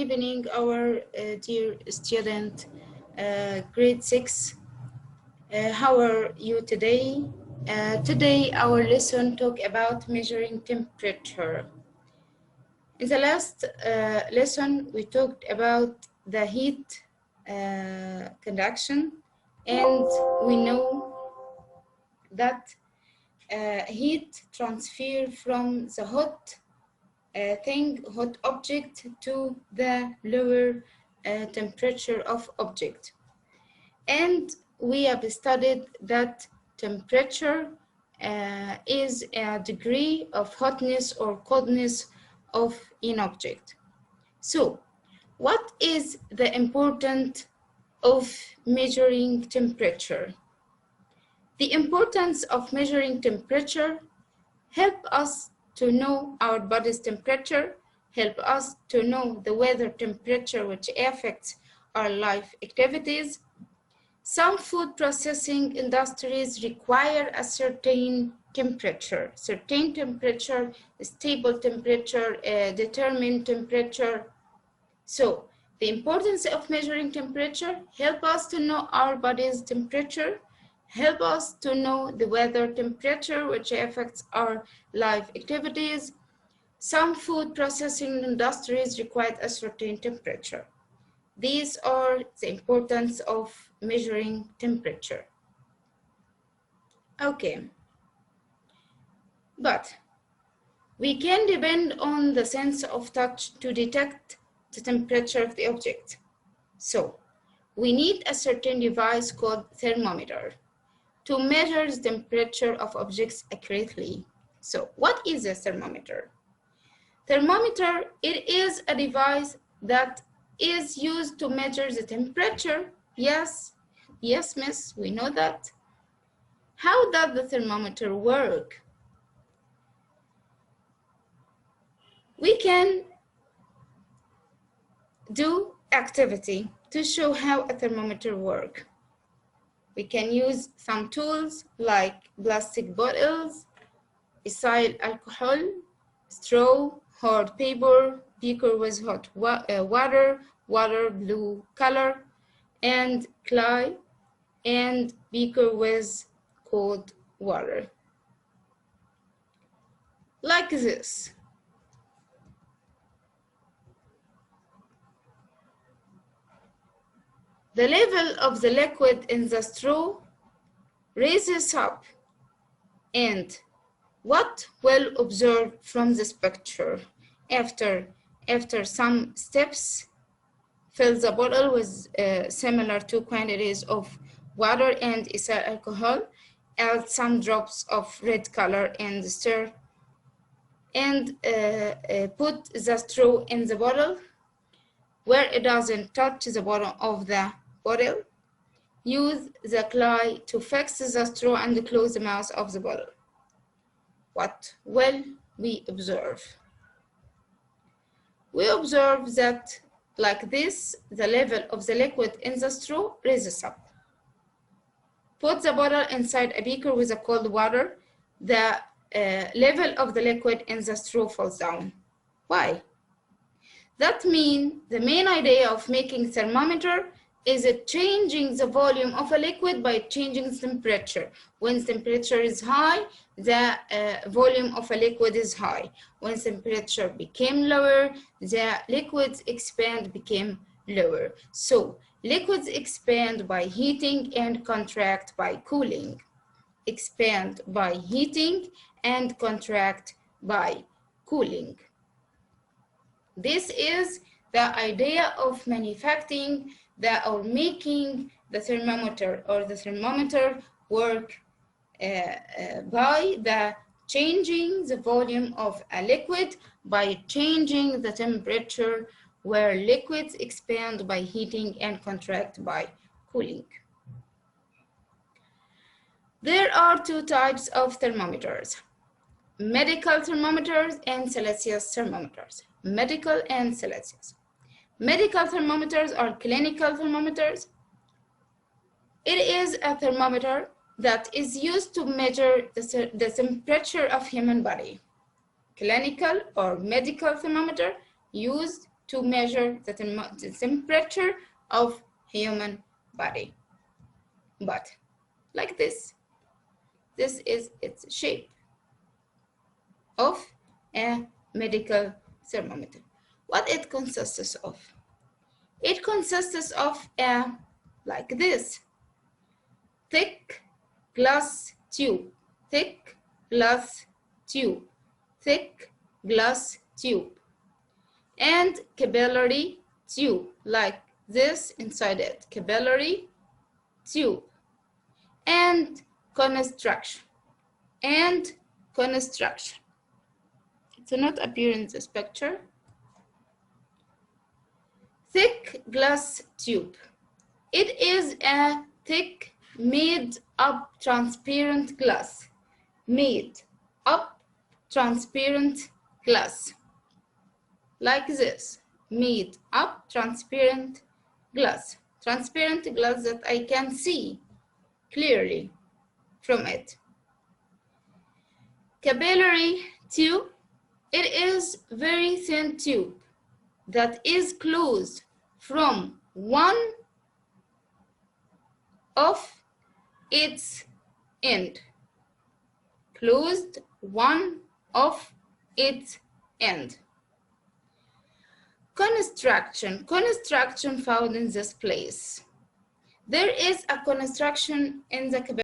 evening, our dear student, grade 6. How are you today? Today, our lesson talk about measuring temperature. In the last lesson, we talked about the heat conduction, and we know that heat transfer from the hot hot object to the lower temperature of object. And we have studied that temperature is a degree of hotness or coldness of an object. So, what is the importance of measuring temperature? The importance of measuring temperature help us to know our body's temperature, help us to know the weather temperature which affects our life activities. Some food processing industries require a certain temperature, stable temperature, determined temperature. So the importance of measuring temperature help us to know our body's temperature, help us to know the weather temperature which affects our life activities. Some food processing industries require a certain temperature. These are the importance of measuring temperature. Okay, but we can depend on the sense of touch to detect the temperature of the object. So we need a certain device called thermometer to measure the temperature of objects accurately. So what is a thermometer? Thermometer, it is a device that is used to measure the temperature. Yes, miss, we know that. How does the thermometer work? We can do activity to show how a thermometer works. We can use some tools like plastic bottles, ethyl alcohol, straw, hard paper, beaker with hot water blue color, and clay, and beaker with cold water. Like this. The level of the liquid in the straw raises up, and what we'll observe from this picture, after some steps, fill the bottle with similar to quantities of water and ethyl alcohol, add some drops of red color and stir, and put the straw in the bottle where it doesn't touch the bottom of the bottle. Use the clay to fix the straw and close the mouth of the bottle. What will we observe? We observe that like this, the level of the liquid in the straw raises up. Put the bottle inside a beaker with a cold water. The level of the liquid in the straw falls down. Why? That means the main idea of making thermometer is changing the volume of a liquid by changing the temperature. When temperature is high, the volume of a liquid is high. When temperature became lower, the liquids expand became lower. So liquids expand by heating and contract by cooling. Expand by heating and contract by cooling. This is the idea of manufacturing or making the thermometer, or the thermometer work by the changing the volume of a liquid by changing the temperature, where liquids expand by heating and contract by cooling. There are two types of thermometers: medical thermometers and Celsius thermometers. Medical and Celsius. Medical thermometers are clinical thermometers. It is a thermometer that is used to measure the temperature of human body. Clinical or medical thermometer used to measure the temperature of human body. But like this is its shape of a medical thermometer. What it consists of? It consists of a, like this, thick glass tube, thick glass tube, thick glass tube, and capillary tube, like this inside it, capillary tube, and construction, It will not appear in this picture. Thick glass tube. It is a thick, made up transparent glass. Made up transparent glass. Like this. Made up transparent glass. Transparent glass that I can see clearly from it. Capillary tube. It is very thin tube that is closed from one of its end. Closed one of its end. Construction found in this place. There is a construction in the